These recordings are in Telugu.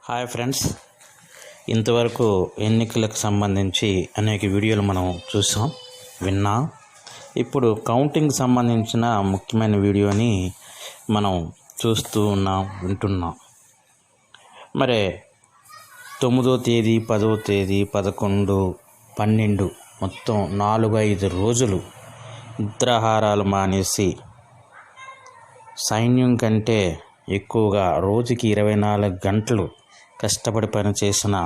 హాయ్ ఫ్రెండ్స్, ఇంతవరకు ఎన్నికలకు సంబంధించి అనేక వీడియోలు మనం చూసాం, విన్నాం. ఇప్పుడు కౌంటింగ్ సంబంధించిన ముఖ్యమైన వీడియోని మనం చూస్తూ ఉన్నాం, వింటున్నాం. మరి 9వ తేదీ, 10వ తేదీ, 11, 12 మొత్తం 4-5 రోజులు నిద్రాహారాలు మానేసి సైన్యం కంటే ఎక్కువగా రోజుకి 24 గంటలు కష్టపడి పనిచేసిన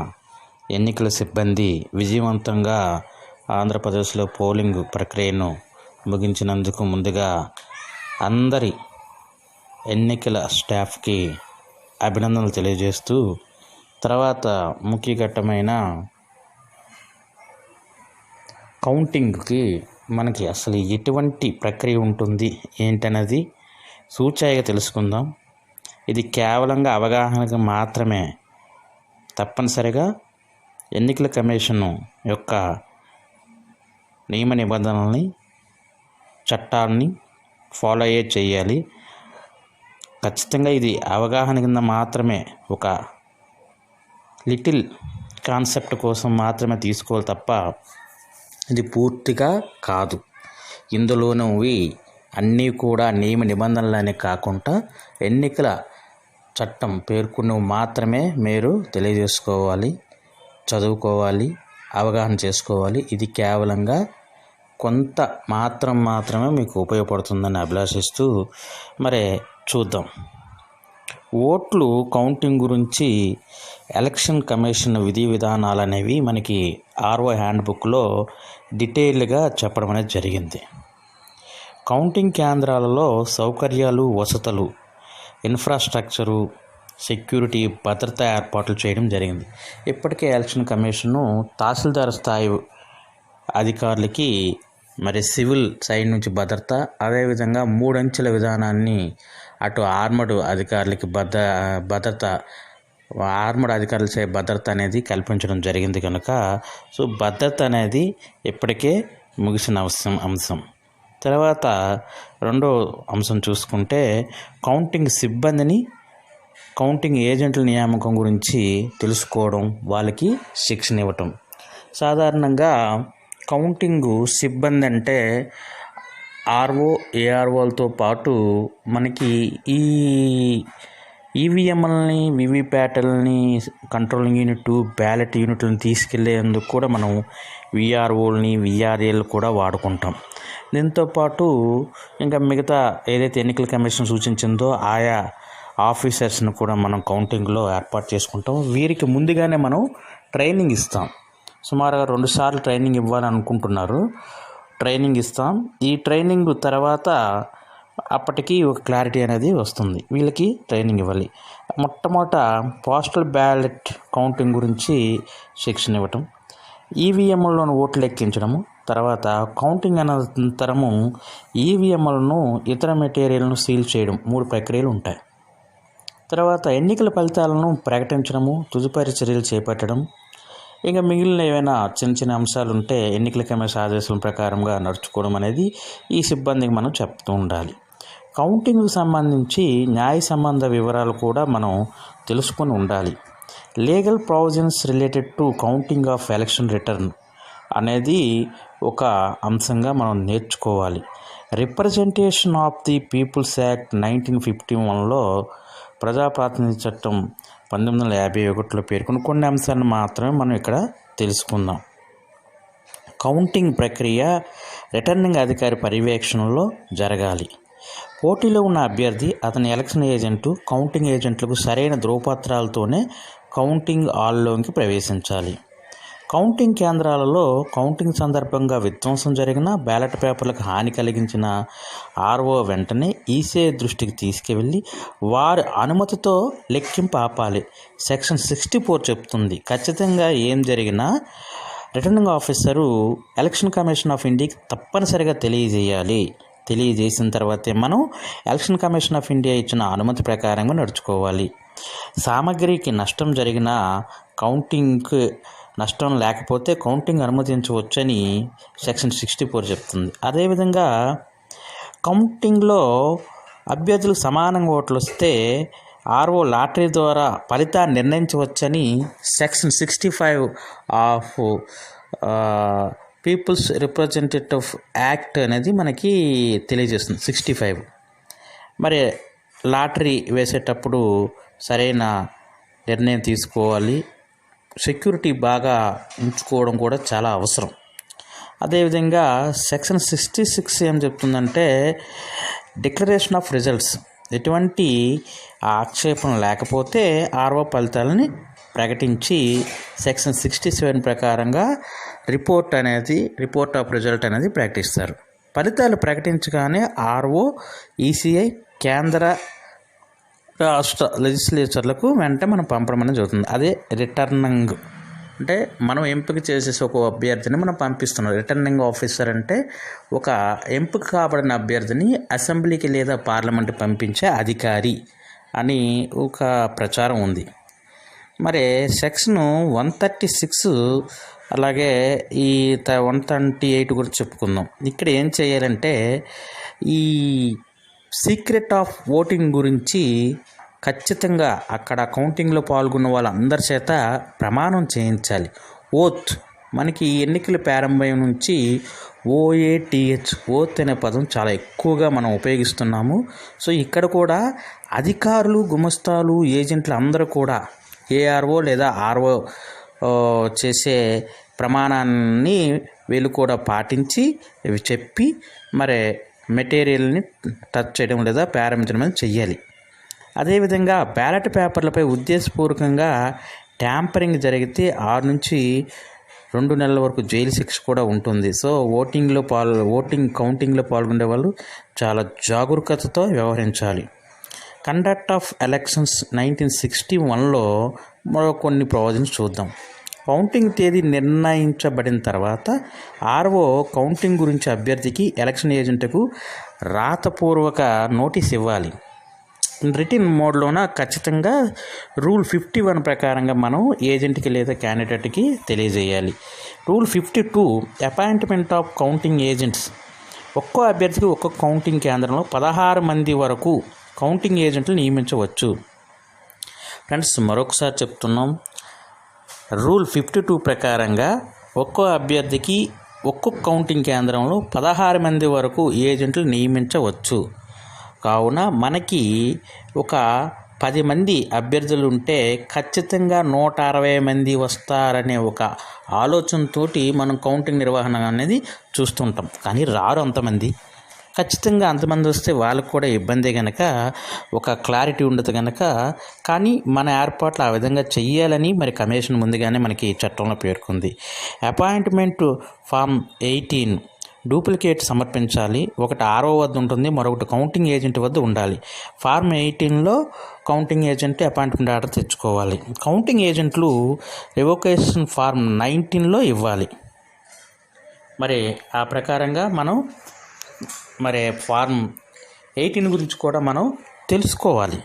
ఎన్నికల సిబ్బంది విజయవంతంగా ఆంధ్రప్రదేశ్లో పోలింగ్ ప్రక్రియను ముగించినందుకు ముందుగా అందరి ఎన్నికల స్టాఫ్కి అభినందనలు తెలియజేస్తూ, తర్వాత ముఖ్య ఘట్టమైన కౌంటింగ్కి మనకి అసలు ఎటువంటి ప్రక్రియ ఉంటుంది ఏంటన్నది సూచాయిగా తెలుసుకుందాం. ఇది కేవలంగా అవగాహనకు మాత్రమే. తప్పనిసరిగా ఎన్నికల కమిషన్ యొక్క నియమ నిబంధనల్ని, చట్టాలని ఫాలో చేయాలి. ఖచ్చితంగా ఇది అవగాహన కింద మాత్రమే, ఒక లిటిల్ కాన్సెప్ట్ కోసం మాత్రమే తీసుకోవాలి తప్ప ఇది పూర్తిగా కాదు. ఇందులోనవి అన్నీ కూడా నియమ నిబంధనలనే కాకుండా ఎన్నికల చట్టం పేర్కొన్నవి మాత్రమే మీరు తెలియజేసుకోవాలి, చదువుకోవాలి, అవగాహన చేసుకోవాలి. ఇది కేవలంగా కొంత మాత్రమే మీకు ఉపయోగపడుతుందని అభిలాషిస్తూ మరి చూద్దాం. ఓట్లు కౌంటింగ్ గురించి ఎలక్షన్ కమిషన్ విధి విధానాలు అనేవి మనకి ఆర్ఓ హ్యాండ్బుక్లో డీటెయిల్గా చెప్పడం అనేది జరిగింది. కౌంటింగ్ కేంద్రాలలో సౌకర్యాలు, వసతులు, ఇన్ఫ్రాస్ట్రక్చరు, సెక్యూరిటీ, భద్రతా ఏర్పాట్లు చేయడం జరిగింది. ఇప్పటికే ఎలక్షన్ కమిషను తహసీల్దార్ స్థాయి అధికారులకి మరి సివిల్ సైడ్ నుంచి భద్రత, అదేవిధంగా 3 అంచెల విధానాన్ని అటు ఆర్మడ్ అధికారులకి భద్రత ఆర్మడ్ అధికారుల సైడ్ భద్రత అనేది కల్పించడం జరిగింది కనుక భద్రత అనేది ఇప్పటికే ముగిసిన అంశం. తర్వాత రెండో అంశం చూసుకుంటే కౌంటింగ్ సిబ్బందిని, కౌంటింగ్ ఏజెంట్ల నియామకం గురించి తెలుసుకోవడం, వాళ్ళకి శిక్షణ ఇవ్వటం. సాధారణంగా కౌంటింగ్ సిబ్బంది అంటే ఆర్ఓ, ఏఆర్ఓలతో పాటు మనకి ఈ ఈవీఎంలని, వివిప్యాట్లని, కంట్రోలింగ్ యూనిట్, బ్యాలెట్ యూనిట్లను తీసుకెళ్లేందుకు కూడా మనం విఆర్ఓలని, విఆర్ఏలు కూడా వాడుకుంటాం. దీంతోపాటు ఇంకా మిగతా ఏదైతే ఎన్నికల కమిషన్ సూచించిందో ఆయా ఆఫీసర్స్ని కూడా మనం కౌంటింగ్లో ఏర్పాటు చేసుకుంటాం. వీరికి ముందుగానే మనం ట్రైనింగ్ ఇస్తాం. సుమారుగా 2 సార్లు ట్రైనింగ్ ఇవ్వాలనుకుంటున్నారు. ట్రైనింగ్ ఇస్తాం. ఈ ట్రైనింగ్ తర్వాత అప్పటికి ఒక క్లారిటీ అనేది వస్తుంది. వీళ్ళకి ట్రైనింగ్ ఇవ్వాలి. మొట్టమొదట పోస్టల్ బ్యాలెట్ కౌంటింగ్ గురించి శిక్షణ ఇవ్వటం, ఈవీఎంలోని ఓట్లు లెక్కించడము, తర్వాత కౌంటింగ్ అనంతరము ఈవీఎంలను, ఇతర మెటీరియల్ను సీల్ చేయడం, 3 ప్రక్రియలు ఉంటాయి. తర్వాత ఎన్నికల ఫలితాలను ప్రకటించడము, తదుపరి చర్యలు చేపట్టడం, ఇంకా మిగిలిన ఏవైనా చిన్న అంశాలు ఉంటే ఎన్నికల కమిషన్ ఆదేశాల ప్రకారంగా నడుచుకోవడం అనేది ఈ సిబ్బందికి మనం చెప్తూ ఉండాలి. కౌంటింగ్కు సంబంధించి న్యాయ సంబంధ వివరాలు కూడా మనం తెలుసుకొని ఉండాలి. Legal provisions related to counting of election return అనేది ఒక అంశంగా మనం నేర్చుకోవాలి. Representation of the people's act 1951లో, ప్రజాప్రాతినిధ్య చట్టం 1951లో పేర్కొన్న కొన్ని అంశాలను మాత్రమే మనం ఇక్కడ తెలుసుకుందాం. కౌంటింగ్ ప్రక్రియ రిటర్నింగ్ అధికారి పర్యవేక్షణలో జరగాలి. పోటీలో ఉన్న అభ్యర్థి, అతని ఎలక్షన్ ఏజెంటు, కౌంటింగ్ ఏజెంట్లకు సరైన ధ్రువపత్రాలతోనే కౌంటింగ్ హాల్లోకి ప్రవేశించాలి. కౌంటింగ్ కేంద్రాలలో కౌంటింగ్ సందర్భంగా విధ్వంసం జరిగిన, బ్యాలెట్ పేపర్లకు హాని కలిగించిన ఆర్ఓ వెంటనే ఈసీ దృష్టికి తీసుకువెళ్ళి వారి అనుమతితో లెక్కింపు ఆపాలి. సెక్షన్ 64 చెప్తుంది, ఖచ్చితంగా ఏం జరిగినా returning officer election commission of ఇండియాకి తప్పనిసరిగా తెలియజేయాలి. తెలియజేసిన తర్వాతే మనం ఎలక్షన్ కమిషన్ ఆఫ్ ఇండియా ఇచ్చిన అనుమతి ప్రకారంగా నడుచుకోవాలి. సామగ్రికి నష్టం జరిగిన, కౌంటింగ్కి నష్టం లేకపోతే కౌంటింగ్ అనుమతించవచ్చని సెక్షన్ 64 చెప్తుంది. అదేవిధంగా కౌంటింగ్లో అభ్యర్థులకు సమానంగా ఓట్లు వస్తే ఆర్ఓ లాటరీ ద్వారా ఫలితాన్ని నిర్ణయించవచ్చని section 65 of people's representative act అనేది మనకి తెలియజేస్తుంది. 65. మరి లాటరీ వేసేటప్పుడు సరైన నిర్ణయం తీసుకోవాలి. సెక్యూరిటీ బాగా ఉంచుకోవడం కూడా చాలా అవసరం. అదేవిధంగా సెక్షన్ 66 ఏం చెప్తుందంటే డిక్లరేషన్ ఆఫ్ రిజల్ట్స్. ఎటువంటి ఆక్షేపణ లేకపోతే ఆర్ఓ ఫలితాలని ప్రకటించి సెక్షన్ 67 ప్రకారంగా రిపోర్ట్ ఆఫ్ రిజల్ట్ అనేది ప్రకటిస్తారు. ఫలితాలు ప్రకటించగానే ఆర్ఓ, ఈసీఐ, కేంద్ర రాష్ట్ర లెజిస్లేచర్లకు వెంటనే మనం పంపడం అనేది జరుగుతుంది. అదే రిటర్నింగ్ అంటే మనం ఎంపిక చేసేసి ఒక అభ్యర్థిని మనం పంపిస్తున్నాం. రిటర్నింగ్ ఆఫీసర్ అంటే ఒక ఎంపిక కాబడిన అభ్యర్థిని అసెంబ్లీకి లేదా పార్లమెంట్కి పంపించే అధికారి అని ఒక ప్రచారం ఉంది. మరి సెక్షన్ 136 అలాగే ఈ 128 గురించి చెప్పుకుందాం. ఇక్కడ ఏం చేయాలంటే ఈ సీక్రెట్ ఆఫ్ ఓటింగ్ గురించి ఖచ్చితంగా అక్కడ కౌంటింగ్లో పాల్గొన్న వాళ్ళందరి చేత ప్రమాణం చేయించాలి. ఓత్ మనకి ఎన్నికల ప్రారంభం నుంచి OATH ఓత్ అనే పదం చాలా ఎక్కువగా మనం ఉపయోగిస్తున్నాము. సో ఇక్కడ కూడా అధికారులు, గుమస్తాలు, ఏజెంట్లు అందరూ కూడా ARO లేదా RO చేసే ప్రమాణాన్ని వీళ్ళు కూడా పాటించి చెప్పి మరి మెటీరియల్ని టచ్ చేయడం లేదా ప్రారంభించడం అనేది చెయ్యాలి. అదేవిధంగా బ్యాలెట్ పేపర్లపై ఉద్దేశపూర్వకంగా ట్యాంపరింగ్ జరిగితే 6 నుంచి 2 నెలల వరకు జైలు శిక్ష కూడా ఉంటుంది. సో కౌంటింగ్లో పాల్గొనే వాళ్ళు చాలా జాగరూకతతో వ్యవహరించాలి. కండక్ట్ ఆఫ్ ఎలక్షన్స్ 1961లో మరో కొన్ని ప్రొవిజన్స్ చూద్దాం. కౌంటింగ్ తేదీ నిర్ణయించబడిన తర్వాత ఆర్ఓ కౌంటింగ్ గురించి అభ్యర్థికి ఎలక్షన్ ఏజెంట్కు రాతపూర్వక నోటీస్ ఇవ్వాలి. రిటర్న్ మోడ్లోన ఖచ్చితంగా రూల్ 51 ప్రకారంగా మనం ఏజెంట్కి లేదా క్యాండిడేట్కి తెలియజేయాలి. Rule 52 appointment of counting agents. ఒక్కో అభ్యర్థికి ఒక్కో కౌంటింగ్ కేంద్రంలో 16 మంది వరకు కౌంటింగ్ ఏజెంట్లు నియమించవచ్చు. ఫ్రెండ్స్ మరొకసారి చెప్తున్నాం. రూల్ 52 ప్రకారంగా ఒక్కో అభ్యర్థికి ఒక్కొక్క కౌంటింగ్ కేంద్రంలో 16 మంది వరకు ఏజెంట్లు నియమించవచ్చు. కావున మనకి ఒక 10 మంది అభ్యర్థులు ఉంటే ఖచ్చితంగా 160 మంది వస్తారనే ఒక ఆలోచనతోటి మనం కౌంటింగ్ నిర్వహణ అనేది చూస్తుంటాం. కానీ రారు అంతమంది. ఖచ్చితంగా అంతమంది వస్తే వాళ్ళకు కూడా ఇబ్బంది కనుక ఒక క్లారిటీ ఉండదు కనుక కానీ మన ఏర్పాట్లు ఆ విధంగా చెయ్యాలని మరి కమిషన్ ముందుగానే మనకి చట్టంలో పేర్కొంది. అపాయింట్మెంట్ ఫామ్ 18 డూప్లికేట్ సమర్పించాలి. ఒకటి ఆర్ఓ వద్ద ఉంటుంది, మరొకటి కౌంటింగ్ ఏజెంట్ వద్ద ఉండాలి. ఫార్మ్ 18లో కౌంటింగ్ ఏజెంట్ అపాయింట్మెంట్ ఆర్డర్ తెచ్చుకోవాలి. కౌంటింగ్ ఏజెంట్లు రివోకేషన్ ఫార్మ్ 19లో ఇవ్వాలి. మరి ఆ ప్రకారంగా మనం ఫార్మ్ 18 గురించి కూడా మనం తెలుసుకోవాలి.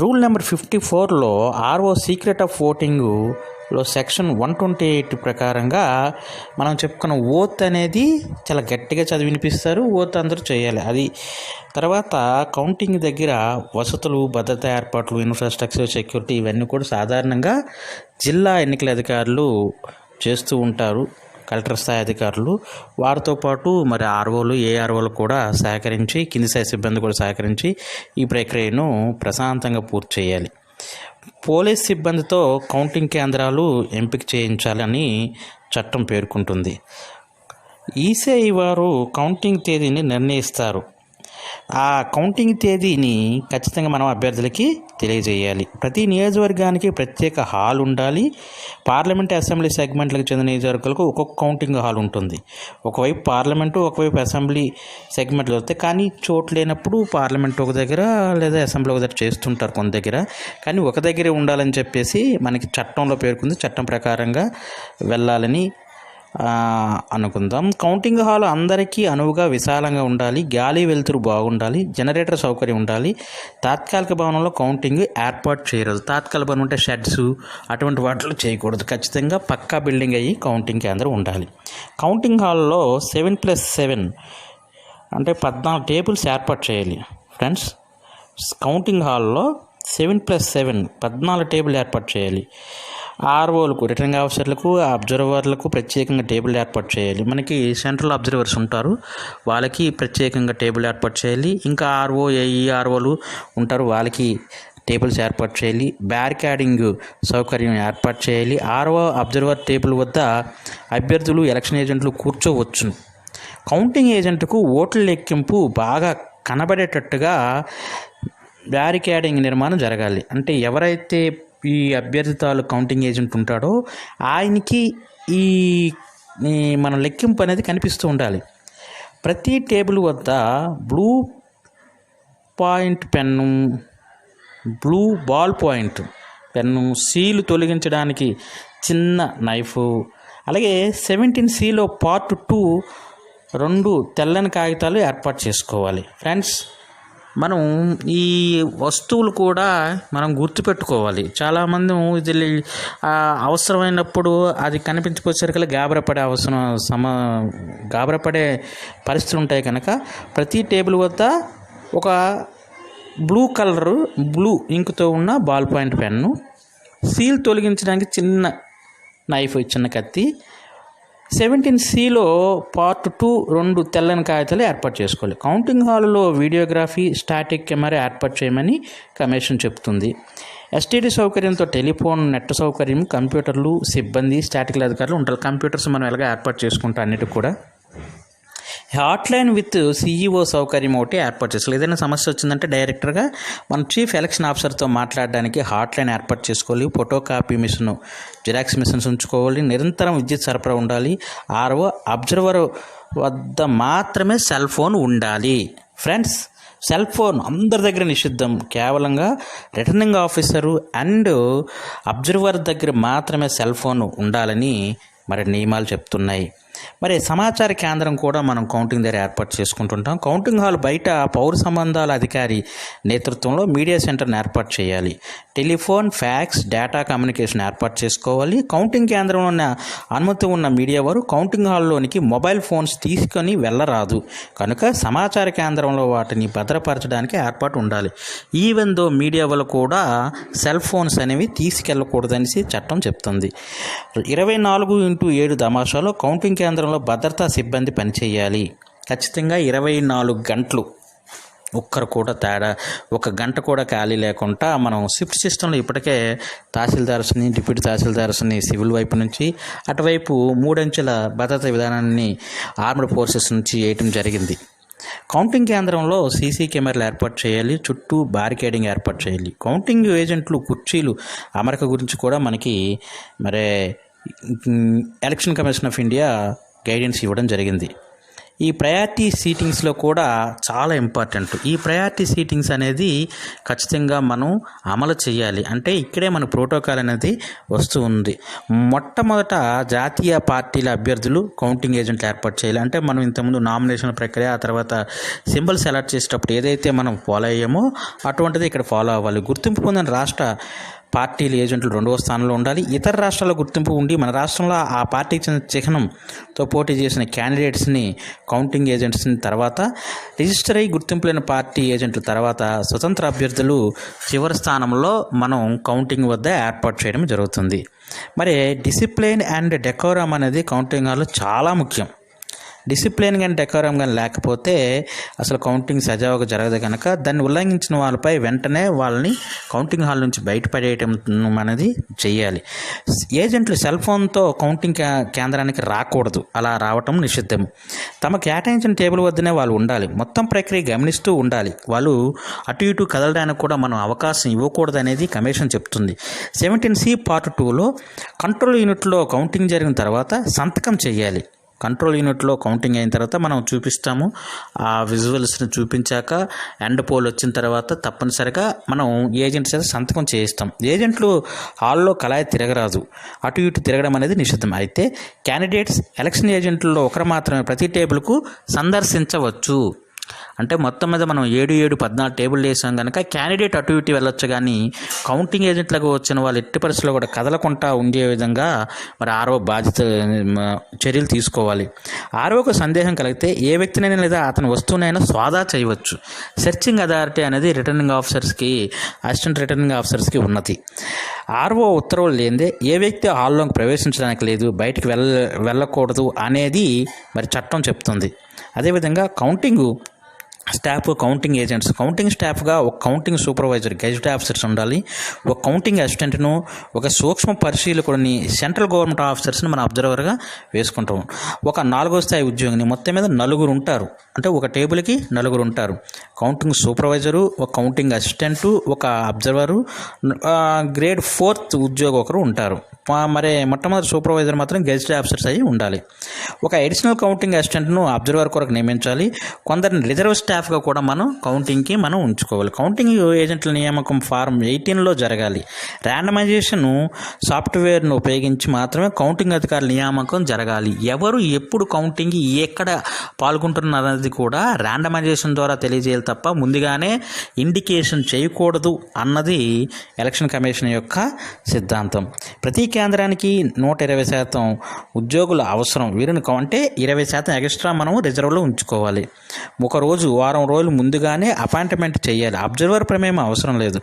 రూల్ నెంబర్ 54లో ఆర్ఓ సీక్రెట్ ఆఫ్ ఓటింగ్లో సెక్షన్ 128 ప్రకారంగా మనం చెప్పుకున్న ఓత్ అనేది చాలా గట్టిగా చదివి వినిపిస్తారు. ఓత్ అందరూ చేయాలి. అది తర్వాత కౌంటింగ్ దగ్గర వసతులు, భద్రతా ఏర్పాట్లు, ఇన్ఫ్రాస్ట్రక్చర్, సెక్యూరిటీ ఇవన్నీ కూడా సాధారణంగా జిల్లా ఎన్నికల అధికారులు చేస్తూ ఉంటారు. కలెక్టర్ స్థాయి అధికారులు వారితో పాటు మరి ఆర్ఓలు, ఏఆర్ఓలు కూడా సహకరించి, కింది స్థాయి సిబ్బంది కూడా సహకరించి ఈ ప్రక్రియను ప్రశాంతంగా పూర్తి చేయాలి. పోలీస్ సిబ్బందితో కౌంటింగ్ కేంద్రాలు ఎంపిక చేయించాలని చట్టం పేర్కొంటుంది. ఈసీఐ వారు కౌంటింగ్ తేదీని నిర్ణయిస్తారు. ఆ కౌంటింగ్ తేదీని ఖచ్చితంగా మనం అభ్యర్థులకి తెలియజేయాలి. ప్రతి నియోజకవర్గానికి ప్రత్యేక హాల్ ఉండాలి. పార్లమెంట్, అసెంబ్లీ సెగ్మెంట్లకు చెందిన నియోజకవర్గాలకు ఒక్కొక్క కౌంటింగ్ హాల్ ఉంటుంది. ఒకవైపు పార్లమెంటు, ఒకవైపు అసెంబ్లీ సెగ్మెంట్లు వస్తాయి. కానీ చోటు లేనప్పుడు పార్లమెంట్ ఒక దగ్గర లేదా అసెంబ్లీ ఒక దగ్గర చేస్తుంటారు కొంత దగ్గర. కానీ ఒక దగ్గరే ఉండాలని చెప్పేసి మనకి చట్టంలో పేర్కొంది. చట్టం ప్రకారంగా వెళ్ళాలని అనుకుందాం. కౌంటింగ్ హాల్ అందరికీ అనువుగా, విశాలంగా ఉండాలి. గాలి, వెలుతురు బాగుండాలి. జనరేటర్ సౌకర్యం ఉండాలి. తాత్కాలిక భవనంలో కౌంటింగ్ ఏర్పాటు చేయరాదు. తాత్కాలిక భవనం అంటే షెడ్స్ అటువంటి వాటిలో చేయకూడదు. ఖచ్చితంగా పక్కా బిల్డింగ్ అయ్యి కౌంటింగ్ కేంద్రం ఉండాలి. కౌంటింగ్ హాల్లో 7+7 అంటే 14 టేబుల్స్ ఏర్పాటు చేయాలి. ఫ్రెండ్స్, కౌంటింగ్ హాల్లో 7+7 14 టేబుల్ ఏర్పాటు చేయాలి. ఆర్ఓలకు, రిటర్నింగ్ ఆఫీసర్లకు, అబ్జర్వర్లకు ప్రత్యేకంగా టేబుల్ ఏర్పాటు చేయాలి. మనకి సెంట్రల్ అబ్జర్వర్స్ ఉంటారు, వాళ్ళకి ప్రత్యేకంగా టేబుల్ ఏర్పాటు చేయాలి. ఇంకా ఆర్ఓ, ఏఈఆర్ఓలు ఉంటారు, వాళ్ళకి టేబుల్స్ ఏర్పాటు చేయాలి. బ్యారికాడింగ్ సౌకర్యం ఏర్పాటు చేయాలి. ఆర్ఓ, అబ్జర్వర్ టేబుల్ వద్ద అభ్యర్థులు, ఎలక్షన్ ఏజెంట్లు కూర్చోవచ్చును. కౌంటింగ్ ఏజెంట్కు ఓట్ల లెక్కింపు బాగా కనబడేటట్టుగా బ్యారికాడింగ్ నిర్మాణం జరగాలి. అంటే ఎవరైతే ఈ అభ్యర్థి తాలూకు కౌంటింగ్ ఏజెంట్ ఉంటాడో ఆయనకి ఈ మన లెక్కింపు అనేది కనిపిస్తూ ఉండాలి. ప్రతి టేబుల్ వద్ద blue ball point pen, seal తొలగించడానికి చిన్న నైఫ్, అలాగే 17Cలో పార్ట్ 2 2 తెల్లని కాగితాలు ఏర్పాటు చేసుకోవాలి. ఫ్రెండ్స్, మనం ఈ వస్తువులు కూడా మనం గుర్తుపెట్టుకోవాలి. చాలామంది ఇది అవసరమైనప్పుడు అది కనిపించకపోయేసరికి గాబరపడే పరిస్థితులు ఉంటాయి. కనుక ప్రతి టేబుల్ వద్ద ఒక బ్లూ ఇంకుతో ఉన్న బాల్ పాయింట్ పెన్ను, సీల్ తొలగించడానికి చిన్న నైఫ్, చిన్న కత్తి, 17Cలో పార్ట్ 2 2 తెల్లని కాగితాలు ఏర్పాటు చేసుకోవాలి. కౌంటింగ్ హాల్లో వీడియోగ్రఫీ, స్టాటిక్ కెమెరా ఏర్పాటు చేయమని కమిషన్ చెప్తుంది. ఎస్టీడీ సౌకర్యంతో టెలిఫోన్, నెట్ సౌకర్యం, కంప్యూటర్లు, సిబ్బంది, స్టాటికల్ అధికారులు ఉంటారు. కంప్యూటర్స్ మనం ఎలాగ ఏర్పాటు చేసుకుంటాం అన్నిటికి కూడా. హాట్లైన్ విత్ సిఈఓ సౌకర్యం ఒకటి ఏర్పాటు చేసుకోవాలి. ఏదైనా సమస్య వచ్చిందంటే డైరెక్టర్గా మన చీఫ్ ఎలక్షన్ ఆఫీసర్తో మాట్లాడడానికి హాట్లైన్ ఏర్పాటు చేసుకోవాలి. Photocopy machine, xerox machines ఉంచుకోవాలి. నిరంతరం విద్యుత్ సరఫరా ఉండాలి. ఆర్ఓ, అబ్జర్వర్ వద్ద మాత్రమే సెల్ ఫోన్ ఉండాలి. ఫ్రెండ్స్, సెల్ ఫోన్ అందరి దగ్గర నిషిద్ధం. కేవలంగా రిటర్నింగ్ ఆఫీసరు అండ్ అబ్జర్వర్ దగ్గర మాత్రమే సెల్ ఫోన్ ఉండాలని మరి నియమాలు చెప్తున్నాయి. మరి సమాచార కేంద్రం కూడా మనం కౌంటింగ్ దగ్గర ఏర్పాటు చేసుకుంటుంటాం. కౌంటింగ్ హాల్ బయట పౌర సంబంధాల అధికారి నేతృత్వంలో మీడియా సెంటర్ని ఏర్పాటు చేయాలి. టెలిఫోన్, ఫ్యాక్స్, డేటా కమ్యూనికేషన్ ఏర్పాటు చేసుకోవాలి. కౌంటింగ్ కేంద్రంలో ఉన్న అనుమతి ఉన్న మీడియా వారు కౌంటింగ్ హాల్లోనికి మొబైల్ ఫోన్స్ తీసుకొని వెళ్ళరాదు. కనుక సమాచార కేంద్రంలో వాటిని భద్రపరచడానికి ఏర్పాటు ఉండాలి. ఈవెన్ దో మీడియా వాళ్ళు కూడా సెల్ ఫోన్స్ అనేవి తీసుకెళ్ళకూడదనేసి చట్టం చెప్తుంది. 24x7 తమాషాలో కౌంటింగ్ కేంద్రంలో భద్రతా సిబ్బంది పనిచేయాలి. ఖచ్చితంగా 24 గంటలు, ఒక గంట కూడా ఖాళీ లేకుండా మనం షిఫ్ట్ సిస్టంలో ఇప్పటికే తహసీల్దార్స్ని, డిప్యూటీ తహసీల్దార్స్ని సివిల్ వైపు నుంచి, అటువైపు 3 అంచెల భద్రతా విధానాన్ని ఆర్మ్డ్ ఫోర్సెస్ నుంచి వేయటం జరిగింది. కౌంటింగ్ కేంద్రంలో సీసీ కెమెరాలు ఏర్పాటు చేయాలి. చుట్టూ బారికేడింగ్ ఏర్పాటు చేయాలి. కౌంటింగ్ ఏజెంట్లు కుర్చీలు అమరిక గురించి కూడా మనకి election commission of India guidance ఇవ్వడం జరిగింది. ఈ ప్రయారిటీ సీటింగ్స్లో కూడా చాలా ఇంపార్టెంట్. ఈ ప్రయారిటీ సీటింగ్స్ అనేది ఖచ్చితంగా మనం అమలు చేయాలి. అంటే ఇక్కడే మన ప్రోటోకాల్ అనేది వస్తూ ఉంది. మొట్టమొదట జాతీయ పార్టీల అభ్యర్థులు కౌంటింగ్ ఏజెంట్లు ఏర్పాటు చేయాలి. అంటే మనం ఇంతకుముందు నామినేషన్ ప్రక్రియ, ఆ తర్వాత సింబల్స్ సెలెక్ట్ చేసేటప్పుడు ఏదైతే మనం ఫాలో అయ్యామో అటువంటిది ఇక్కడ ఫాలో అవ్వాలి. గుర్తింపు పొందిన రాష్ట్ర పార్టీల ఏజెంట్లు 2వ స్థానంలో ఉండాలి. ఇతర రాష్ట్రాల గుర్తింపు ఉండి మన రాష్ట్రంలో ఆ పార్టీకి చెందిన చిహ్నంతో పోటీ చేసిన క్యాండిడేట్స్ని, కౌంటింగ్ ఏజెంట్స్ని తర్వాత రిజిస్టర్ అయ్యి గుర్తింపు లేని పార్టీ ఏజెంట్ల తర్వాత స్వతంత్ర అభ్యర్థులు చివరి స్థానంలో మనం కౌంటింగ్ వద్ద ఏర్పాటు చేయడం జరుగుతుంది. మరి డిసిప్లిన్ అండ్ డెకోరం అనేది కౌంటింగ్ హాల్లో చాలా ముఖ్యం. డిసిప్లిన్ కానీ డెకోరం కానీ లేకపోతే అసలు కౌంటింగ్ సజావుగా జరగదు. కనుక దాన్ని ఉల్లంఘించిన వాళ్ళపై వెంటనే వాళ్ళని కౌంటింగ్ హాల్ నుంచి బయటపడేయటం అనేది చేయాలి. ఏజెంట్లు సెల్ ఫోన్తో కౌంటింగ్ కేంద్రానికి రాకూడదు. అలా రావటం నిషిద్ధం. తమ కేటాయించిన టేబుల్ వద్దనే వాళ్ళు ఉండాలి. మొత్తం ప్రక్రియ గమనిస్తూ ఉండాలి. వాళ్ళు అటు ఇటు కదలడానికి కూడా మనం అవకాశం ఇవ్వకూడదు అనేది కమిషన్ చెప్తుంది. 17C పార్ట్ 2లో కంట్రోల్ యూనిట్లో కౌంటింగ్ జరిగిన తర్వాత సంతకం చేయాలి. కంట్రోల్ యూనిట్లో కౌంటింగ్ అయిన తర్వాత మనం చూపిస్తాము. ఆ విజువల్స్ని చూపించాక ఎండ్ పోల్ వచ్చిన తర్వాత తప్పనిసరిగా మనం ఏజెంట్ చేత సంతకం చేయిస్తాం. ఏజెంట్లు హాల్లో కలాయి తిరగరాదు. అటు ఇటు తిరగడం అనేది నిషిద్ధం. అయితే క్యాండిడేట్స్ ఎలక్షన్ ఏజెంట్లలో ఒకరు మాత్రమే ప్రతి టేబుల్కు సందర్శించవచ్చు. అంటే మొత్తం మీద మనం 14 టేబుల్ వేసాం కనుక క్యాండిడేట్ అటు ఇటు వెళ్ళొచ్చు, కానీ కౌంటింగ్ ఏజెంట్లకు వచ్చిన వాళ్ళు ఎట్టి పరిస్థితుల్లో కూడా కదలకుండా ఉండే విధంగా మరి ఆర్ఓ చర్యలు తీసుకోవాలి. ఆర్ఓకు సందేహం కలిగితే ఏ వ్యక్తినైనా లేదా అతని వస్తువునైనా స్వాధా చేయవచ్చు. సెర్చింగ్ అథారిటీ అనేది అసిస్టెంట్ రిటర్నింగ్ ఆఫీసర్స్కి ఉన్నది. ఆర్ఓ ఉత్తర్వులు లేనిదే ఏ వ్యక్తి హాల్లోకి ప్రవేశించడానికి లేదు, బయటికి వెళ్ళకూడదు అనేది మరి చట్టం చెప్తుంది. అదేవిధంగా కౌంటింగ్ ఏజెంట్స్, కౌంటింగ్ స్టాఫ్గా ఒక కౌంటింగ్ సూపర్వైజర్, గెజిట్ ఆఫీసర్స్ ఉండాలి. ఒక కౌంటింగ్ అసిస్టెంట్ను, ఒక సూక్ష్మ పరిశీలకుడిని, సెంట్రల్ గవర్నమెంట్ ఆఫీసర్స్ని మనం అబ్జర్వర్గా వేసుకుంటాం. ఒక 4వ స్థాయి ఉద్యోగిని, మొత్తం మీద 4 ఉంటారు. అంటే ఒక టేబుల్కి 4 ఉంటారు. కౌంటింగ్ సూపర్వైజరు, ఒక కౌంటింగ్ అసిస్టెంటు, ఒక అబ్జర్వరు, గ్రేడ్ 4th ఉద్యోగి ఒకరు ఉంటారు. మరి మొట్టమొదటి సూపర్వైజర్ మాత్రం గెజిట్ ఆఫీసర్స్ అయ్యి ఉండాలి. ఒక అడిషనల్ కౌంటింగ్ అసిస్టెంట్ను అబ్జర్వర్ కొరకు నియమించాలి. కొందరిని రిజర్వ్ స్టాఫ్గా కూడా మనం కౌంటింగ్కి ఉంచుకోవాలి. కౌంటింగ్ ఏజెంట్ల నియామకం ఫారం 18లో జరగాలి. ర్యాండమైజేషన్ సాఫ్ట్వేర్ను ఉపయోగించి మాత్రమే కౌంటింగ్ అధికారుల నియామకం జరగాలి. ఎవరు ఎప్పుడు కౌంటింగ్ ఎక్కడ పాల్గొంటున్నది కూడా ర్యాండమైజేషన్ ద్వారా తెలియజేయాలి తప్ప ముందుగానే ఇండికేషన్ చేయకూడదు అన్నది ఎలక్షన్ కమిషన్ యొక్క సిద్ధాంతం. ప్రతి కేంద్రానికి 120% ఉద్యోగుల అవసరం. వీరిని అంటే 20% ఎక్స్ట్రా మనం రిజర్వ్లో ఉంచుకోవాలి. వారం రోజులు ముందుగానే అపాయింట్మెంట్ చేయాలి. అబ్జర్వర్ ప్రమేయం అవసరం లేదు.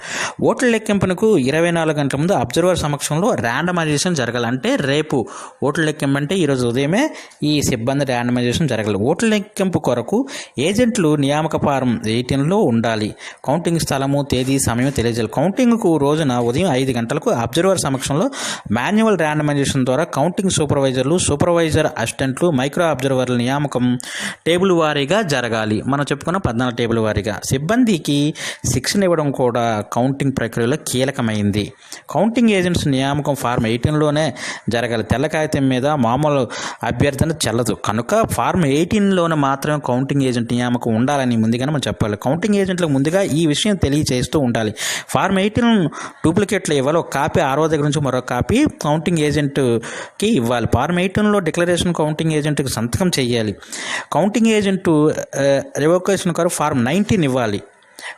ఓట్ల లెక్కింపునకు 24 గంటల ముందు అబ్జర్వర్ సమక్షంలో ర్యాండమైజేషన్ జరగాలి. అంటే రేపు ఓట్ల లెక్కింపు అంటే ఈరోజు ఉదయమే ఈ సిబ్బంది ర్యాండమైజేషన్ జరగాలి. ఓట్ల లెక్కింపు కొరకు ఏజెంట్లు నియామక ఫారం 18లో ఉండాలి. కౌంటింగ్ స్థలము, తేదీ, సమయం తెలియజేయాలి. కౌంటింగ్కు రోజున ఉదయం 5 గంటలకు అబ్జర్వర్ సమక్షంలో మాన్యువల్ ర్యాండమైజేషన్ ద్వారా కౌంటింగ్ సూపర్వైజర్లు, సూపర్వైజర్ అసిస్టెంట్లు, మైక్రో అబ్జర్వర్ల నియామకం టేబుల్ వారీగా జరగాలి. మనం చెప్పుకున్న 14 టేబుల్ వారీగా. సిబ్బందికి శిక్షణ ఇవ్వడం కూడా కౌంటింగ్ ప్రక్రియలో కీలకమైంది. కౌంటింగ్ ఏజెంట్స్ నియామకం ఫారం 18లోనే జరగాలి. తెల్ల కాగితం మీద మామూలు అభ్యర్థన చెల్లదు కనుక ఫారం 18లోనే మాత్రమే కౌంటింగ్ ఏజెంట్ నియామకం ఉండాలని ముందుగానే మనం చెప్పాలి. కౌంటింగ్ ఏజెంట్లకు ముందుగా ఈ విషయం తెలియజేస్తూ ఉండాలి. ఫారం 18 డూప్లికేట్లు ఇవ్వాలి. ఒక కాపీ ఆర్ఓ దగ్గర నుంచి మరో కాపీ కౌంటింగ్ ఏజెంట్కి ఇవ్వాలి. ఫారం 18లో డిక్లరేషన్ కౌంటింగ్ ఏజెంట్కి సంతకం చేయాలి. కౌంటింగ్ ఏజెంటు రివోకేషన్ కొరకు ఫారం 19 ఇవ్వాలి.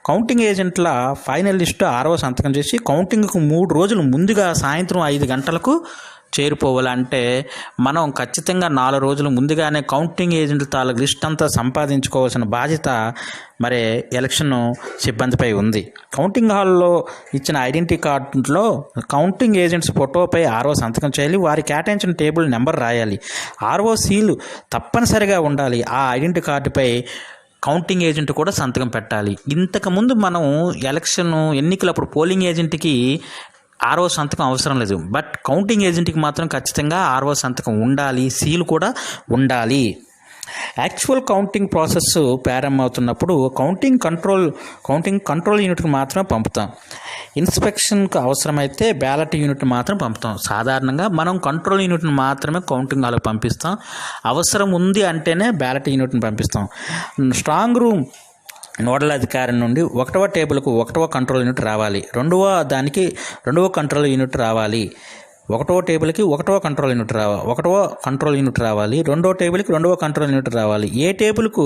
కౌంటింగ్ ఏజెంట్ల ఫైనల్ లిస్టు ఆర్ఓ సంతకం చేసి కౌంటింగ్కు 3 రోజులు ముందుగా సాయంత్రం 5 గంటలకు చేరిపోవాలంటే మనం ఖచ్చితంగా 4 రోజులు ముందుగానే కౌంటింగ్ ఏజెంట్ల తాలూకు లిస్ట్ అంతా సంపాదించుకోవాల్సిన బాధ్యత మరి ఎలక్షన్ సిబ్బందిపై ఉంది. కౌంటింగ్ హాల్లో ఇచ్చిన ఐడెంటిటీ కార్డులో కౌంటింగ్ ఏజెంట్స్ ఫోటోపై ఆర్ఓ సంతకం చేయాలి. వారి కేటాయించిన టేబుల్ నెంబర్ రాయాలి. ఆర్ఓ సీలు తప్పనిసరిగా ఉండాలి. ఆ ఐడెంటిటీ కార్డుపై కౌంటింగ్ ఏజెంట్ కూడా సంతకం పెట్టాలి. ఇంతకుముందు మనం ఎన్నికలప్పుడు పోలింగ్ ఏజెంట్కి ఆర్ఓ సంతకం అవసరం లేదు. బట్ కౌంటింగ్ ఏజెంట్కి మాత్రం ఖచ్చితంగా ఆర్ఓ సంతకం ఉండాలి, సీల్ కూడా ఉండాలి. యాక్చువల్ కౌంటింగ్ ప్రాసెస్ ప్రారంభమవుతున్నప్పుడు కౌంటింగ్ కంట్రోల్ యూనిట్కి మాత్రమే పంపుతాం. ఇన్స్పెక్షన్కు అవసరమైతే బ్యాలెట్ యూనిట్ మాత్రం పంపుతాం. సాధారణంగా మనం కంట్రోల్ యూనిట్ని మాత్రమే కౌంటింగ్ హాల్కి పంపిస్తాం. అవసరం ఉంది అంటేనే బ్యాలెట్ యూనిట్ని పంపిస్తాం. స్ట్రాంగ్ రూమ్ నోడల్ అధికారి నుండి 1వ టేబుల్కు 1వ కంట్రోల్ యూనిట్ రావాలి. 2వ కంట్రోల్ యూనిట్ రావాలి. 1వ టేబుల్కి 1వ కంట్రోల్ యూనిట్ రావాలి. 1వ కంట్రోల్ యూనిట్ రావాలి. 2వ టేబుల్కి 2వ కంట్రోల్ యూనిట్ రావాలి. ఏ టేబుల్కు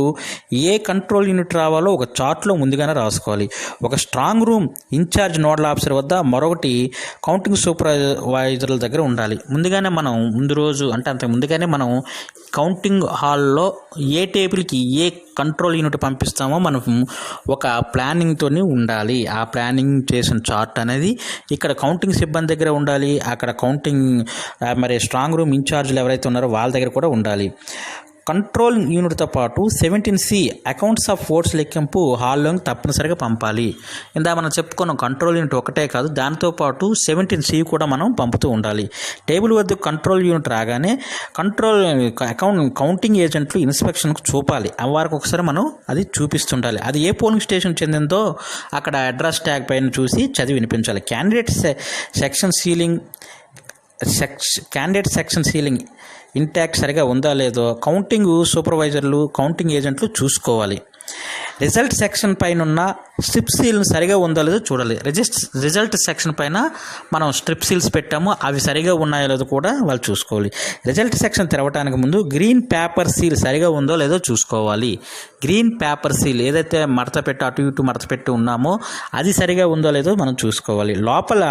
ఏ కంట్రోల్ యూనిట్ రావాలో ఒక చార్ట్లో ముందుగానే రాసుకోవాలి. ఒక strong room in-charge nodal officer వద్ద, మరొకటి కౌంటింగ్ సూపర్వైజర్ల దగ్గర ఉండాలి. ముందుగానే మనం ముందుగానే మనం కౌంటింగ్ హాల్లో ఏ టేబుల్కి ఏ కంట్రోల్ యూనిట్ పంపిస్తామో మనం ఒక ప్లానింగ్తో ఉండాలి. ఆ ప్లానింగ్ చేసిన చార్ట్ అనేది ఇక్కడ కౌంటింగ్ సిబ్బంది దగ్గర ఉండాలి. అక్కడ కౌంటింగ్ మరి స్ట్రాంగ్ రూమ్ ఇన్ఛార్జ్లు ఎవరైతే ఉన్నారో వాళ్ళ దగ్గర కూడా ఉండాలి. కంట్రోల్ యూనిట్తో పాటు 17C అకౌంట్స్ ఆఫ్ ఓట్స్ లెక్కింపు హాల్లోకి తప్పనిసరిగా పంపాలి. మనం చెప్పుకున్నాం కంట్రోల్ యూనిట్ ఒకటే కాదు, దాంతోపాటు 17C కూడా మనం పంపుతూ ఉండాలి. టేబుల్ వద్ద కంట్రోల్ యూనిట్ రాగానే కౌంటింగ్ ఏజెంట్లు ఇన్స్పెక్షన్కు చూపాలి. వారికి ఒకసారి మనం అది చూపిస్తుండాలి. అది ఏ పోలింగ్ స్టేషన్ చెందిందో అక్కడ అడ్రస్ ట్యాగ్ పైన చూసి చదివి వినిపించాలి. క్యాండిడేట్ సెక్షన్ సీలింగ్ ఇంటాక్ట్ సరిగా ఉందా లేదో కౌంటింగ్ సూపర్వైజర్లు, కౌంటింగ్ ఏజెంట్లు చూసుకోవాలి. రిజల్ట్ సెక్షన్ పైన ఉన్న స్ట్రిప్ సీల్ని సరిగా ఉందో లేదో చూడాలి. రిజల్ట్ సెక్షన్ పైన మనం స్ట్రిప్ సీల్స్ పెట్టాము, అవి సరిగా ఉన్నాయో లేదో కూడా వాళ్ళు చూసుకోవాలి. రిజల్ట్ సెక్షన్ తెరవడానికి ముందు గ్రీన్ పేపర్ సీల్ సరిగా ఉందో లేదో చూసుకోవాలి. గ్రీన్ పేపర్ సీల్ ఏదైతే మడత పెట్టి అటు ఇటు మడత పెట్టి ఉన్నామో అది సరిగా ఉందో లేదో మనం చూసుకోవాలి. లోపల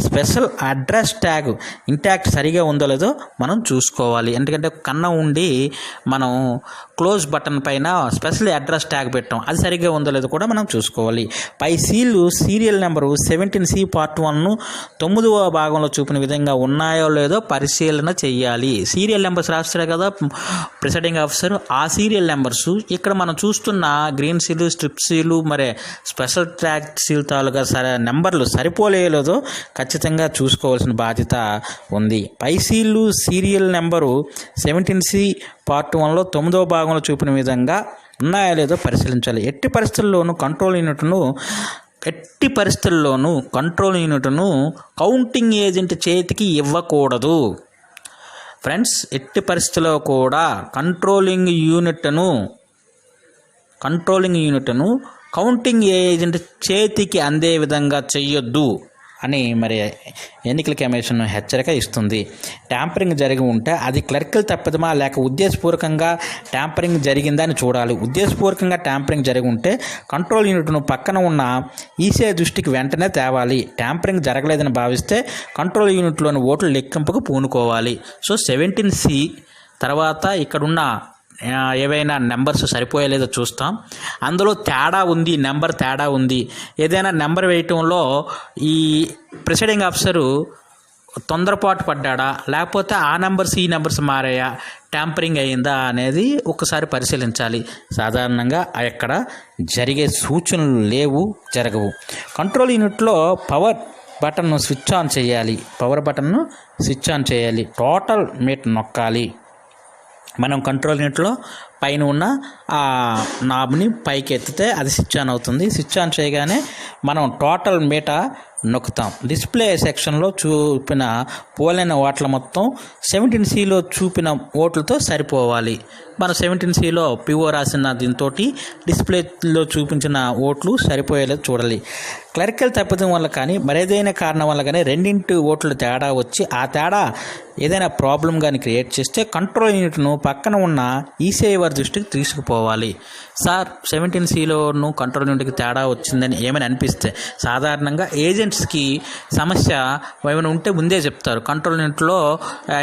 స్పెషల్ అడ్రస్ ట్యాగ్ ఇంటాక్ట్ సరిగా ఉందో లేదో మనం చూసుకోవాలి. ఎందుకంటే కన్నం ఉండి మనం క్లోజ్ బటన్ పైన స్పెషల్ అడ్రస్ ట్యాగ్ పెట్టాం, అది సరిగ్గా ఉందో లేదో కూడా మనం చూసుకోవాలి. పై seal serial number 17C part 1 9వ భాగంలో చూపిన విధంగా ఉన్నాయో లేదో పరిశీలన చేయాలి. సీరియల్ నెంబర్స్ రాస్తాడు కదా ప్రిసైడింగ్ ఆఫీసర్, ఆ సీరియల్ నెంబర్స్ ఇక్కడ మనం చూస్తున్న గ్రీన్ సీలు, స్ట్రిప్ సీలు, మరి స్పెషల్ ట్యాగ్ సీల్ తాలూగా నెంబర్లు సరిపోలేదో ఖచ్చితంగా చూసుకోవాల్సిన బాధ్యత ఉంది. పై seal serial number 17C part 1లో 9వ భాగంలో చూపిన విధంగా ఉన్నాయో లేదో పరిశీలించాలి. ఎట్టి పరిస్థితుల్లోనూ కంట్రోల్ యూనిట్ను కౌంటింగ్ ఏజెంట్ చేతికి ఇవ్వకూడదు ఫ్రెండ్స్. ఎట్టి పరిస్థితుల్లో కూడా కంట్రోలింగ్ యూనిట్ను కౌంటింగ్ ఏజెంట్ చేతికి అందే విధంగా చెయ్యొద్దు అని మరి ఎన్నికల కమిషన్ హెచ్చరిక ఇస్తుంది. ట్యాంపరింగ్ జరిగి ఉంటే అది క్లర్కల్ తప్పిదమా లేక ఉద్దేశపూర్వకంగా ట్యాంపరింగ్ జరిగిందా అని చూడాలి. ఉద్దేశపూర్వకంగా ట్యాంపరింగ్ జరిగి ఉంటే కంట్రోల్ యూనిట్ను పక్కన ఉన్న ఈసీఐ దృష్టికి వెంటనే తేవాలి. ట్యాంపరింగ్ జరగలేదని భావిస్తే కంట్రోల్ యూనిట్లోని ఓట్ల లెక్కింపుకు పూనుకోవాలి. సో 17C తర్వాత ఇక్కడున్న ఏవైనా నెంబర్స్ సరిపోయలేదో చూస్తాం. అందులో నెంబర్ తేడా ఉంది. ఏదైనా నెంబర్ వేయటంలో ఈ ప్రిసైడింగ్ ఆఫీసరు తొందరపాటు పడ్డా, లేకపోతే ఆ నెంబర్స్ ఈ నెంబర్స్ మారాయా, ట్యాంపరింగ్ అయిందా అనేది ఒకసారి పరిశీలించాలి. సాధారణంగా అక్కడ జరిగే సూచనలు జరగవు. కంట్రోల్ యూనిట్లో పవర్ బటన్ను స్విచ్ ఆన్ చేయాలి. టోటల్ మీట్ నొక్కాలి. మనం కంట్రోల్ యూనిట్లో పైన ఉన్న ఆ నాబ్ని పైకి ఎత్తితే అది స్విచ్ ఆన్ అవుతుంది. స్విచ్ ఆన్ చేయగానే మనం టోటల్ మీటా నొక్కుతాం. డిస్ప్లే సెక్షన్లో చూపిన పోలైన ఓట్ల మొత్తం 17Cలో చూపిన ఓట్లతో సరిపోవాలి. మనం 17Cలో పిఓ రాసిన దీంతో డిస్ప్లేలో చూపించిన ఓట్లు సరిపోయేలా చూడాలి. క్లరికల్ తప్పిదం వల్ల కానీ మరేదైనా కారణం వల్ల కానీ రెండింటి ఓట్లు తేడా వచ్చి ఆ తేడా ఏదైనా ప్రాబ్లం కానీ క్రియేట్ చేస్తే కంట్రోల్ యూనిట్ను పక్కన ఉన్న ఈసీఐ వారి దృష్టికి తీసుకుపోవాలి. సార్ 17Cలోను కంట్రోల్ యూనిట్కి తేడా వచ్చిందని ఏమైనా అనిపిస్తే సాధారణంగా ఏజెంట్స్కి సమస్య ఏమైనా ఉంటే ముందే చెప్తారు. కంట్రోల్ యూనిట్లో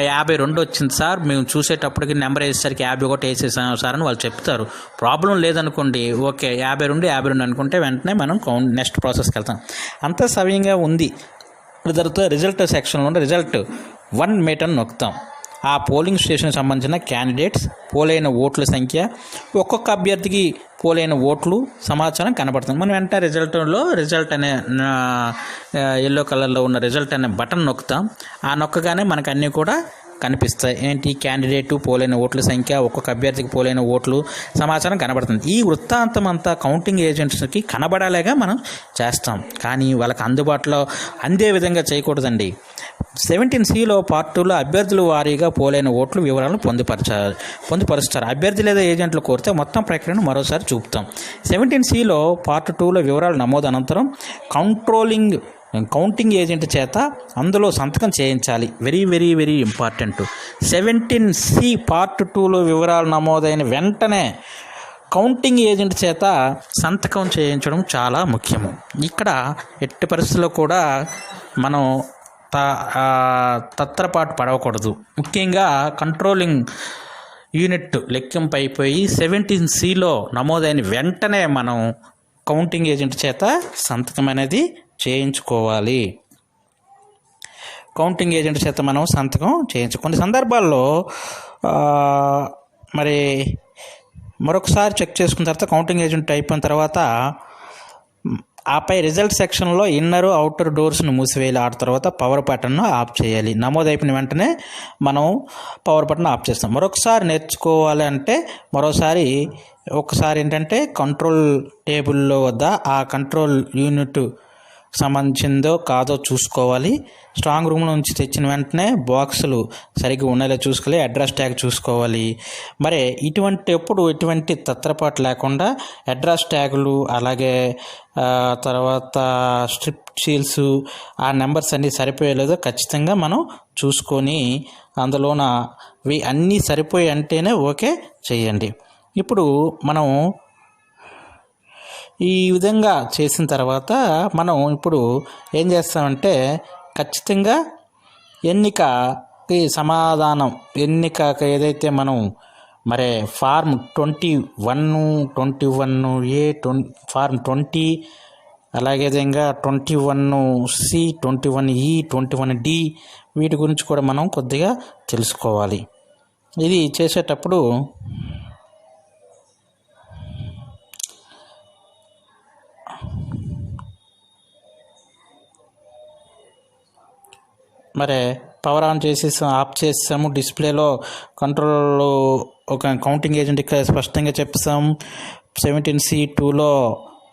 52 వచ్చింది సార్, మేము చూసేటప్పటికి నెంబర్ వేసేసరికి 51 వేసేసాం సార్ అని వాళ్ళు చెప్తారు. ప్రాబ్లం లేదనుకోండి, ఓకే 52 అనుకుంటే వెంటనే మనం నెక్స్ట్ ప్రాసెస్కి వెళ్తాం. అంత సవ్యంగా ఉంది. తర్వాత రిజల్ట్ సెక్షన్లో రిజల్ట్ 1 మీటర్ నొక్కుతాం. ఆ పోలింగ్ స్టేషన్కి సంబంధించిన క్యాండిడేట్స్, పోలైన ఓట్ల సంఖ్య, ఒక్కొక్క అభ్యర్థికి పోలైన ఓట్లు సమాచారం కనబడుతుంది. మనం వెంటనే రిజల్ట్ అనే ఎల్లో కలర్లో ఉన్న రిజల్ట్ అనే బటన్ నొక్కుతాం. ఆ నొక్కగానే మనకు అన్నీ కూడా కనిపిస్తాయి. ఏంటి క్యాండిడేటు, పోలైన ఓట్ల సంఖ్య, ఒక్కొక్క అభ్యర్థికి పోలైన ఓట్లు సమాచారం కనబడుతుంది. ఈ వృత్తాంతం అంతా కౌంటింగ్ ఏజెంట్స్కి కనబడేలాగా మనం చేస్తాం. కానీ వాళ్ళకి అందుబాటులో అందే విధంగా చేయకూడదండి. 17Cలో పార్ట్ 2లో అభ్యర్థుల వారీగా పోలైన ఓట్లు వివరాలను పొందుపరుస్తారు. అభ్యర్థి లేదా ఏజెంట్లు కోరితే మొత్తం ప్రక్రియను మరోసారి చూపుతాం. 17Cలో పార్ట్ 2లో వివరాలు నమోదు అనంతరం కౌంటింగ్ ఏజెంట్ చేత అందులో సంతకం చేయించాలి. Very very very important. 17C part 2లో వివరాలు నమోదైన వెంటనే కౌంటింగ్ ఏజెంట్ చేత సంతకం చేయించడం చాలా ముఖ్యము. ఇక్కడ ఎట్టి పరిస్థితుల్లో కూడా మనం తత్తరపాటు పడవకూడదు. ముఖ్యంగా కంట్రోలింగ్ యూనిట్ లెక్కింపు అయిపోయి 17Cలో నమోదైన వెంటనే మనం కౌంటింగ్ ఏజెంట్ చేత సంతకం అనేది చేయించుకోవాలి. కౌంటింగ్ ఏజెంట్ చేత మనం సంతకం కొన్ని సందర్భాల్లో మరి మరొకసారి చెక్ చేసుకున్న తర్వాత కౌంటింగ్ ఏజెంట్ అయిపోయిన తర్వాత ఆపై రిజల్ట్ సెక్షన్లో ఇన్నర్ అవుటర్ డోర్స్ను మూసివేయాలి. ఆ తర్వాత పవర్ బటన్ను ఆఫ్ చేయాలి. నమోదు అయిపోయిన వెంటనే మనం పవర్ బటన్ ఆఫ్ చేస్తాం. మరొకసారి నేర్చుకోవాలి అంటే ఒకసారి ఏంటంటే కంట్రోల్ టేబుల్లో వద్ద ఆ కంట్రోల్ యూనిట్ సంబంధించిందో కాదో చూసుకోవాలి. స్ట్రాంగ్ రూమ్ నుంచి తెచ్చిన వెంటనే బాక్సులు సరిగ్గా ఉండేలా చూసుకోవాలి. అడ్రస్ ట్యాగ్ చూసుకోవాలి. మరి ఎటువంటి తత్రపాటు లేకుండా అడ్రస్ ట్యాగులు, అలాగే తర్వాత స్ట్రిప్ సీల్స్, ఆ నెంబర్స్ అన్నీ సరిపోయేలేదో ఖచ్చితంగా మనం చూసుకొని అందులోన అన్నీ సరిపోయి అంటేనే ఓకే చేయండి. ఇప్పుడు మనం ఈ విధంగా చేసిన తర్వాత మనం ఇప్పుడు ఏం చేస్తామంటే ఖచ్చితంగా ఎన్నికకి ఏదైతే మనం మరి ఫార్మ్ 21A ఫార్మ్ 20, అలాగే విధంగా 21C, 21E, 21D వీటి గురించి కూడా మనం కొద్దిగా తెలుసుకోవాలి. ఇది చేసేటప్పుడు మరి పవర్ ఆన్ ఆఫ్ చేసాము. డిస్ప్లేలో కంట్రోల్ ఒక కౌంటింగ్ ఏజెంట్ ఇక్కడ స్పష్టంగా చెప్పాము. 17C2లో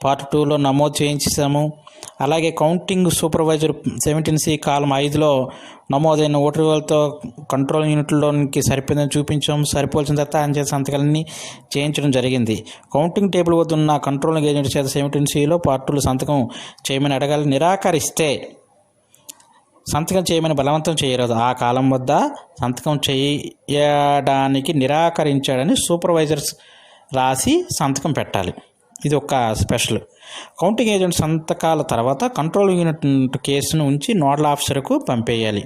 పార్ట్ 2లో నమోదు చేయించాము. అలాగే కౌంటింగ్ సూపర్వైజర్ 17C కాలం 5లో నమోదైన ఓటర్లతో కంట్రోల్ యూనిట్లోనికి సరిపోయిందని చూపించాము. సరిపోల్సిన తర్వాత ఆయన చేసిన సంతకాలన్నీ చేయించడం జరిగింది. కౌంటింగ్ టేబుల్ వద్ద ఉన్న కంట్రోలింగ్ ఏజెంట్ చేత 17Cలో పార్ట్ 2లో సంతకం చేయమని అడగాలి. నిరాకరిస్తే సంతకం చేయమని బలవంతం చేయరాదు. ఆ కాలం వద్ద సంతకం చేయడానికి నిరాకరించాడని సూపర్వైజర్స్ రాసి సంతకం పెట్టాలి. ఇది ఒక స్పెషల్. కౌంటింగ్ ఏజెంట్ సంతకాల తర్వాత కంట్రోల్ యూనిట్ కేసును ఉంచి నోడల్ ఆఫీసర్కు పంపేయాలి.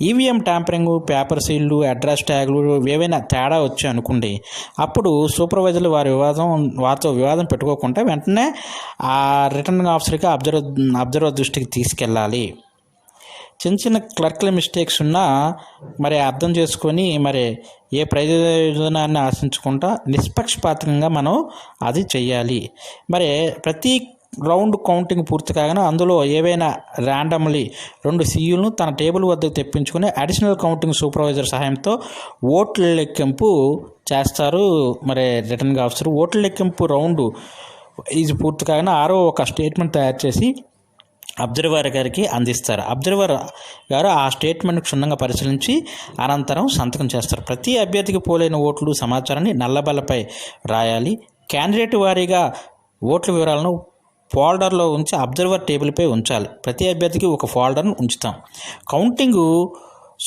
ఈవీఎం ట్యాంపరింగ్, పేపర్ సీళ్లు, అడ్రస్ ట్యాగులు ఏవైనా తేడా వచ్చి అనుకోండి, అప్పుడు సూపర్వైజర్లు వారితో వివాదం పెట్టుకోకుండా వెంటనే ఆ రిటర్నింగ్ ఆఫీసర్కి అబ్జర్వర్ దృష్టికి తీసుకెళ్ళాలి. చిన్న క్లర్క్ల మిస్టేక్స్ ఉన్నా మరి అర్థం చేసుకొని మరి ఏ ప్రయోజనాన్ని ఆశించకుండా నిష్పక్షపాతంగా మనం అది చెయ్యాలి. మరి ప్రతి రౌండ్ కౌంటింగ్ పూర్తి కాగానే అందులో ఏవైనా ర్యాండమ్లీ 2 సీయులను తన టేబుల్ వద్దకు తెప్పించుకొని అడిషనల్ కౌంటింగ్ సూపర్వైజర్ సహాయంతో ఓట్ల లెక్కింపు చేస్తారు. మరి రిటర్నింగ్ ఆఫీసర్ ఓట్ల లెక్కింపు రౌండ్ ఇది పూర్తి కాగానే ఒక స్టేట్మెంట్ తయారు చేసి అబ్జర్వర్ గారికి అందిస్తారు. అబ్జర్వర్ గారు ఆ స్టేట్మెంట్ క్షుణ్ణంగా పరిశీలించి అనంతరం సంతకం చేస్తారు. ప్రతి అభ్యర్థికి పోలైన ఓట్లు సమాచారాన్ని నల్లబల్లపై రాయాలి. క్యాండిడేట్ వారీగా ఓట్ల వివరాలను ఫోల్డర్లో ఉంచి అబ్జర్వర్ టేబుల్పై ఉంచాలి. ప్రతి అభ్యర్థికి ఒక ఫోల్డర్ను ఉంచుతాం. కౌంటింగ్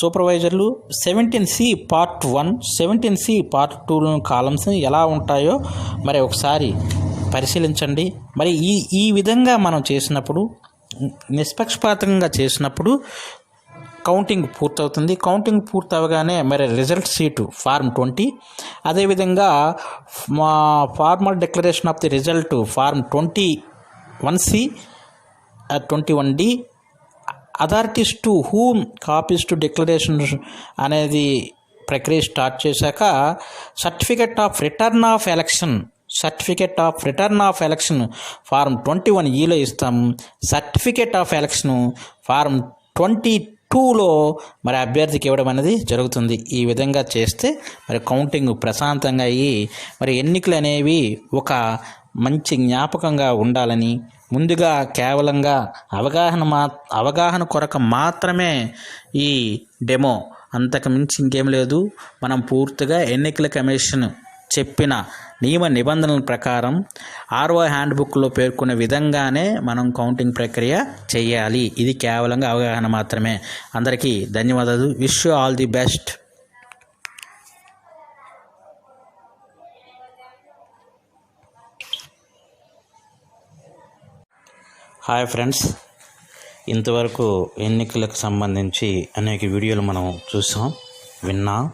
సూపర్వైజర్లు 17C part 1, 17C part 2 columns ఎలా ఉంటాయో మరి ఒకసారి పరిశీలించండి. మరి ఈ విధంగా మనం చేసినప్పుడు, నిష్పక్షపాతంగా చేసినప్పుడు కౌంటింగ్ పూర్తవుతుంది. కౌంటింగ్ పూర్తవగానే మరి రిజల్ట్ షీటు ఫార్మ్ 20, అదేవిధంగా formal declaration of the result form 21C, 21D, authorities to whom copies to declaration అనేది ప్రక్రియ స్టార్ట్ చేశాక certificate of return of election form 21Eలో ఇస్తాము. సర్టిఫికెట్ ఆఫ్ ఎలక్షన్ ఫార్మ్ 22లో మరి అభ్యర్థికి ఇవ్వడం అనేది జరుగుతుంది. ఈ విధంగా చేస్తే మరి కౌంటింగ్ ప్రశాంతంగా అయ్యి మరి ఎన్నికలు అనేవి ఒక మంచి జ్ఞాపకంగా ఉండాలని ముందుగా కేవలంగా అవగాహన కొరకు మాత్రమే ఈ డెమో, అంతకు మించి ఇంకేం లేదు. మనం పూర్తిగా ఎన్నికల కమిషన్ చెప్పిన నియమ నిబంధనల ప్రకారం ఆర్ఓ హ్యాండ్బుక్లో పేర్కొన్న విధంగానే మనం కౌంటింగ్ ప్రక్రియ చేయాలి. ఇది కేవలంగా అవగాహన మాత్రమే. అందరికీ ధన్యవాదాలు. Wish you all the best. Hi friends, ఇంతవరకు ఎన్నికలకు సంబంధించి అనేక వీడియోలు మనం చూసాం, విన్నాం.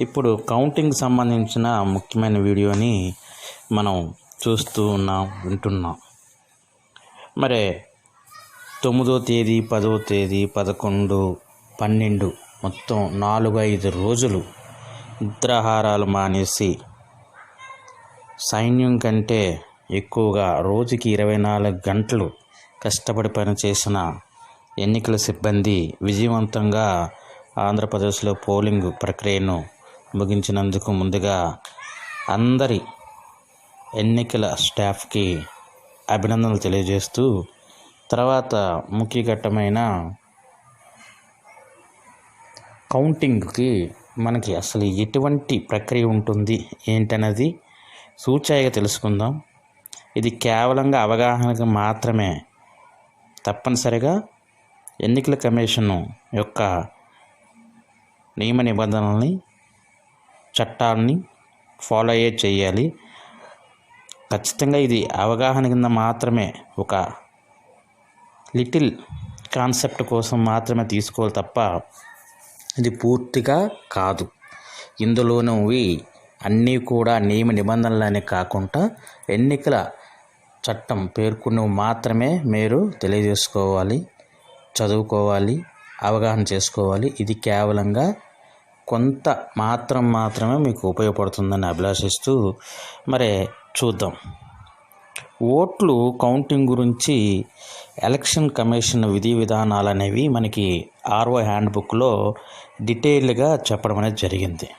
ఇప్పుడు కౌంటింగ్ సంబంధించిన ముఖ్యమైన వీడియోని మనం చూస్తూ ఉన్నాం, వింటున్నాం. మరి 9వ తేదీ, 10వ తేదీ, 11, 12 మొత్తం 4-5 రోజులు నిద్రాహారాలు మానేసి సైన్యం కంటే ఎక్కువగా రోజుకి 24 గంటలు కష్టపడి పనిచేసిన ఎన్నికల సిబ్బంది విజయవంతంగా ఆంధ్రప్రదేశ్లో పోలింగ్ ప్రక్రియను ముగించినందుకు ముందుగా అందరి ఎన్నికల స్టాఫ్కి అభినందనలు తెలియజేస్తూ తర్వాత ముఖ్య ఘట్టమైన కౌంటింగ్కి మనకి అసలు ఎటువంటి ప్రక్రియ ఉంటుంది ఏంటన్నది సూచాయిగా తెలుసుకుందాం. ఇది కేవలంగా అవగాహనకు మాత్రమే. తప్పనిసరిగా ఎన్నికల కమిషన్ యొక్క నియమ నిబంధనల్ని, చట్టాలని ఫాలో అయ్యే చేయాలి. ఖచ్చితంగా ఇది అవగాహన కింద మాత్రమే, ఒక లిటిల్ కాన్సెప్ట్ కోసం మాత్రమే తీసుకోవాలి తప్ప ఇది పూర్తిగా కాదు. ఇందులోనివి అన్నీ కూడా నియమ నిబంధనలనే కాకుండా ఎన్నికల చట్టం పేర్కొన్నవి మాత్రమే మీరు తెలియజేసుకోవాలి, చదువుకోవాలి, అవగాహన చేసుకోవాలి. ఇది కేవలంగా కొంత మాత్రమే మీకు ఉపయోగపడుతుందని అభిలాషిస్తూ మరి చూద్దాం. ఓట్లు కౌంటింగ్ గురించి ఎలక్షన్ కమిషన్ విధి విధానాలు అనేవి మనకి ఆర్ఓ హ్యాండ్బుక్లో డీటెయిల్గా చెప్పడం అనేది జరిగింది.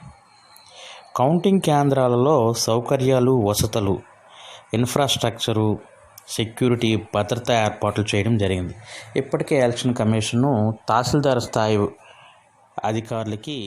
కౌంటింగ్ కేంద్రాలలో సౌకర్యాలు, వసతులు, ఇన్ఫ్రాస్ట్రక్చరు, సెక్యూరిటీ, భద్రతా ఏర్పాట్లు చేయడం జరిగింది. ఇప్పటికే ఎలక్షన్ కమిషను తహసీల్దార్ స్థాయి అధికారులకి